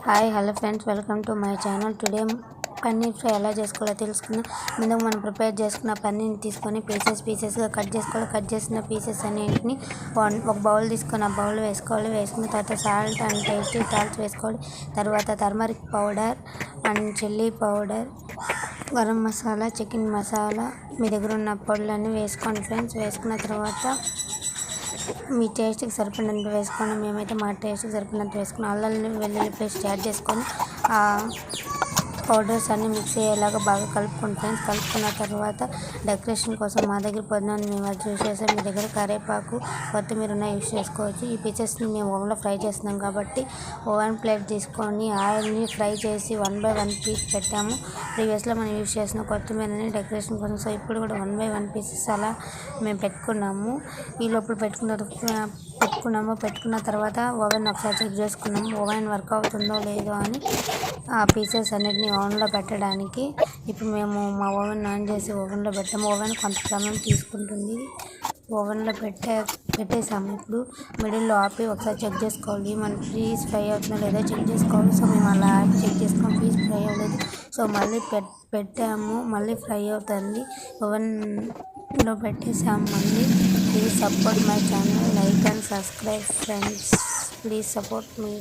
Hi hello friends, welcome to my channel. Today paneer fry ఎలా చేసుకోవాలో తెలుసుకుందాం. ముందుగా మనం ప్రిపేర్ చేసుకున్న పన్నీర్ని తీసుకొని పీసెస్గా కట్ చేసుకోవాలి. కట్ చేసిన పీసెస్ అన్నింటిని ఒక బౌల్ తీసుకొని ఆ బౌల్ వేసుకోవాలి. వేసుకున్న తర్వాత సాల్ట్ అండ్ టేస్టీ సాల్ట్ వేసుకోవాలి. తర్వాత turmeric powder and chilli powder, garam masala, chicken masala, మీ దగ్గర ఉన్న పొడులన్నీ వేసుకోండి ఫ్రెండ్స్. వేసుకున్న తర్వాత మీ టేస్ట్కి సరిపడినంత వేసుకోండి. మేమైతే మా టేస్ట్కి సరిపడినంత వేసుకుని అల్లం వెల్లుల్లి పేస్ట్ యాడ్ చేసుకొని పౌడర్స్ అన్నీ మిక్స్ అయ్యేలాగా బాగా కలుపుకోండి ఫ్రెండ్స్. కలుపుకున్న తర్వాత డెకరేషన్ కోసం మా దగ్గర పుదీనా మేము అది యూస్ చేసాం. మీ దగ్గర కరివేపాకు, కొత్తిమీర యూస్ చేసుకోవచ్చు. ఈ పీసెస్ని మేము ఓవెన్లో ఫ్రై చేస్తున్నాం కాబట్టి ఓవెన్ ప్లేట్ తీసుకొని ఆయిల్ని ఫ్రై చేసి 1 by 1 పీస్ పెట్టాము. ప్రీవియస్లో మనం యూస్ చేసిన కొత్తిమీరని డెకరేషన్ కోసం. సో ఇప్పుడు కూడా 1 by 1 పీసెస్ అలా మేము పెట్టుకున్నాము. ఈ లోపల పెట్టుకున్న తర్వాత ఓవెన్ ఒకసారి చెక్ చేసుకున్నాము. ఓవెన్ వర్క్ అవుతుందో లేదో అని ఆ పీసెస్ అన్నిటిని ఓవెన్లో పెట్టడానికి. ఇప్పుడు మేము మా ఓవెన్ ఆన్ చేసి ఓవెన్లో పెట్టాము. ఓవెన్ కొంత సమయం తీసుకుంటుంది. ఓవెన్లో పెట్టేసాము. ఇప్పుడు మిడిల్లో ఆపి ఒకసారి చెక్ చేసుకోవాలి. మన పీస్ ఫ్రై అవుతుందో లేదో చెక్ చేసుకోవాలి. సో మేము అలా చెక్ చేసుకొని పీస్ ఫ్రై అవ్వలేదు. సో మళ్ళీ పెట్టాము, మళ్ళీ ఫ్రై అవుతుంది. ఓవెన్లో పెట్టేసాము మళ్ళీ. Please support my channel, like and subscribe friends. Please support me.